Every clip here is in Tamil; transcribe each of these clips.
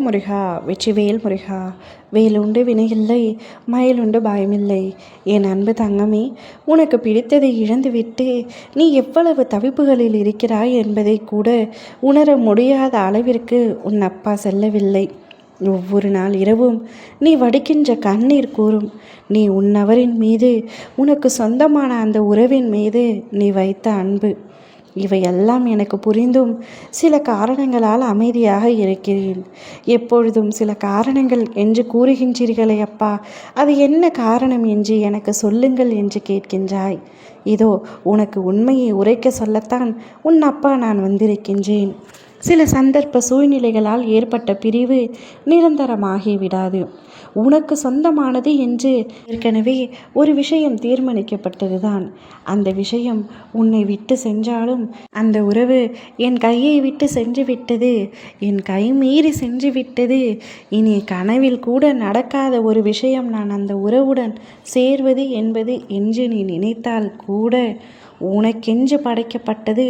முருகா வெற்றிவேல் முருகா. வேலுண்டு வினையில்லை, மயிலுண்டு பயமில்லை. என் அன்பு தங்கமே, உனக்கு பிடித்ததை இழந்துவிட்டு நீ எவ்வளவு தவிப்புகளில் இருக்கிறாய் என்பதை கூட உணர முடியாத அளவிற்கு உன் அப்பா செல்லவில்லை. ஒவ்வொரு நாள் இரவும் நீ வடிக்கின்ற கண்ணீர் கூறும் நீ உன்னவரின் மீது, உனக்கு சொந்தமான அந்த உறவின் மீது நீ வைத்த அன்பு. இவையெல்லாம் எனக்கு புரிந்தும் சில காரணங்களால் அமைதியாக இருக்கிறேன். எப்பொழுதும் சில காரணங்கள் என்று கூறுகின்றீர்களே அப்பா, அது என்ன காரணம் என்று எனக்கு சொல்லுங்கள் என்று கேட்கின்றாய். இதோ உனக்கு உண்மையை உரைக்க சொல்லத்தான் உன் அப்பா நான் வந்திருக்கின்றேன். சில சந்தர்ப்ப சூழ்நிலைகளால் ஏற்பட்ட பிரிவு நிரந்தரமாகி விடாது. உனக்கு சொந்தமானது என்று ஏற்கனவே ஒரு விஷயம் தீர்மானிக்கப்பட்டதுதான். அந்த விஷயம் உன்னை விட்டு சென்றாலும் அந்த உறவு என் கையை விட்டு சென்று விட்டது, என் கை மீறி சென்று விட்டது. இனி கனவில் கூட நடக்காத ஒரு விஷயம் நான் அந்த உறவுடன் சேர்வது என்பது என்று நீ நினைத்தால் கூட உனக்கென்று படைக்கப்பட்டது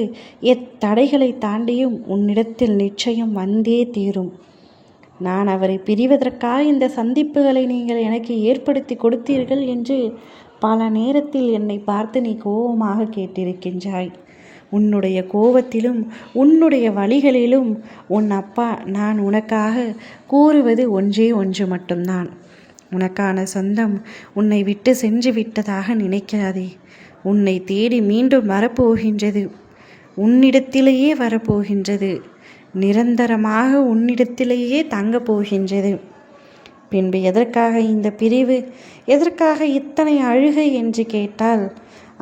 எத்தடைகளை தாண்டியும் உன்னிடத்தில் நிச்சயம் வந்தே தீரும். நான் அவரை பிரிவதற்காக இந்த சந்திப்புகளை நீங்கள் எனக்கு ஏற்படுத்தி கொடுத்தீர்கள் என்று பல நேரத்தில் என்னை பார்த்து நீ கோபமாக கேட்டிருக்கின்றாய். உன்னுடைய கோபத்திலும் உன்னுடைய வழிகளிலும் உன் அப்பா நான் உனக்காக கூறுவது ஒன்றே ஒன்று மட்டும்தான். உனக்கான சொந்தம் உன்னை விட்டு சென்று விட்டதாக நினைக்காதே. உன்னை தேடி மீண்டும் வரப்போகின்றது. உன்னிடத்திலேயே வரப்போகின்றது. நிரந்தரமாக உன்னிடத்திலேயே தங்கப் போகின்றது. பின்பு எதற்காக இந்த பிரிவு, எதற்காக இத்தனை அழுகை என்று கேட்டால்,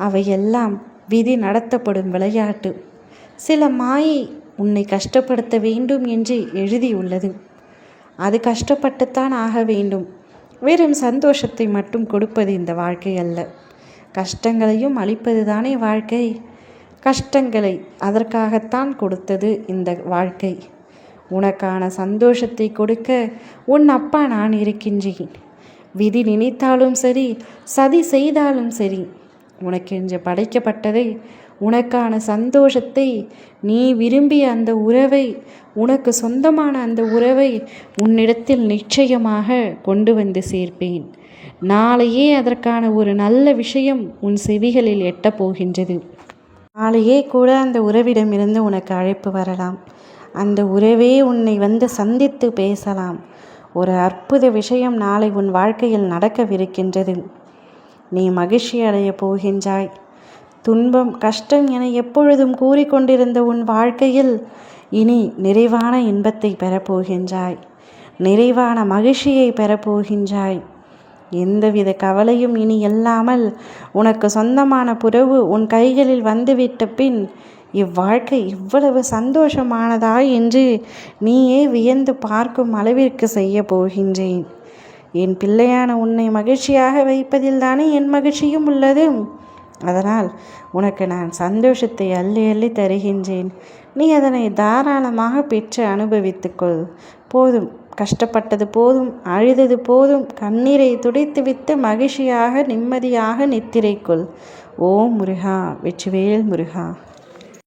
அவையெல்லாம் விதி நடத்தப்படும் விளையாட்டு. சில மாயை உன்னை கஷ்டப்படுத்த வேண்டும் என்று எழுதியுள்ளது. அது கஷ்டப்பட்டுத்தான் ஆக வேண்டும். வெறும் சந்தோஷத்தை மட்டும் கொடுப்பது இந்த வாழ்க்கை அல்ல. கஷ்டங்களையும் அளிப்பது தானே வாழ்க்கை. கஷ்டங்களை அதற்காகத்தான் கொடுத்தது இந்த வாழ்க்கை. உனக்கான சந்தோஷத்தை கொடுக்க உன் அப்பா நான் இருக்கின்றேன். விதி நினைத்தாலும் சரி, சதி செய்தாலும் சரி, உனக்கென்று படைக்கப்பட்டதை, உனக்கான சந்தோஷத்தை, நீ விரும்பிய அந்த உறவை, உனக்கு சொந்தமான அந்த உறவை உன்னிடத்தில் நிச்சயமாக கொண்டு வந்து சேர்ப்பேன். நாளையே அதற்கான ஒரு நல்ல விஷயம் உன் செவிகளில் எட்டப் போகின்றது. நாளையே கூட அந்த உறவிடமிருந்து உனக்கு அழைப்பு வரலாம். அந்த உறவே உன்னை வந்து சந்தித்து பேசலாம். ஒரு அற்புத விஷயம் நாளை உன் வாழ்க்கையில் நடக்கவிருக்கின்றது. நீ மகிழ்ச்சி அடைய போகின்றாய். துன்பம் கஷ்டம் என எப்பொழுதும் கூறிக்கொண்டிருந்த உன் வாழ்க்கையில் இனி நிறைவான இன்பத்தை பெறப்போகின்றாய். நிறைவான மகிழ்ச்சியை பெறப்போகின்றாய். எந்தவித கவலையும் இனி இல்லாமல் உனக்கு சொந்தமான புறவு உன் கைகளில் வந்துவிட்ட பின் இவ்வாழ்க்கை இவ்வளவு சந்தோஷமானதா என்று நீயே வியந்து பார்க்கும் அளவிற்கு செய்ய போகின்றேன். என் பிள்ளையான உன்னை மகிழ்ச்சியாக வைப்பதில் தானே என் மகிழ்ச்சியும் உள்ளது. அதனால் உனக்கு நான் சந்தோஷத்தை அள்ளி அள்ளி தருகின்றேன். நீ அதனை தாராளமாக பெற்று அனுபவித்துக்கொள். போதும், கஷ்டப்பட்டது போதும், அழுதது போதும். கண்ணீரை துடைத்துவிட்டு மகிழ்ச்சியாக நிம்மதியாக நித்திரைக்கொள். ஓம் முருகா வெற்றிவேல் முருகா.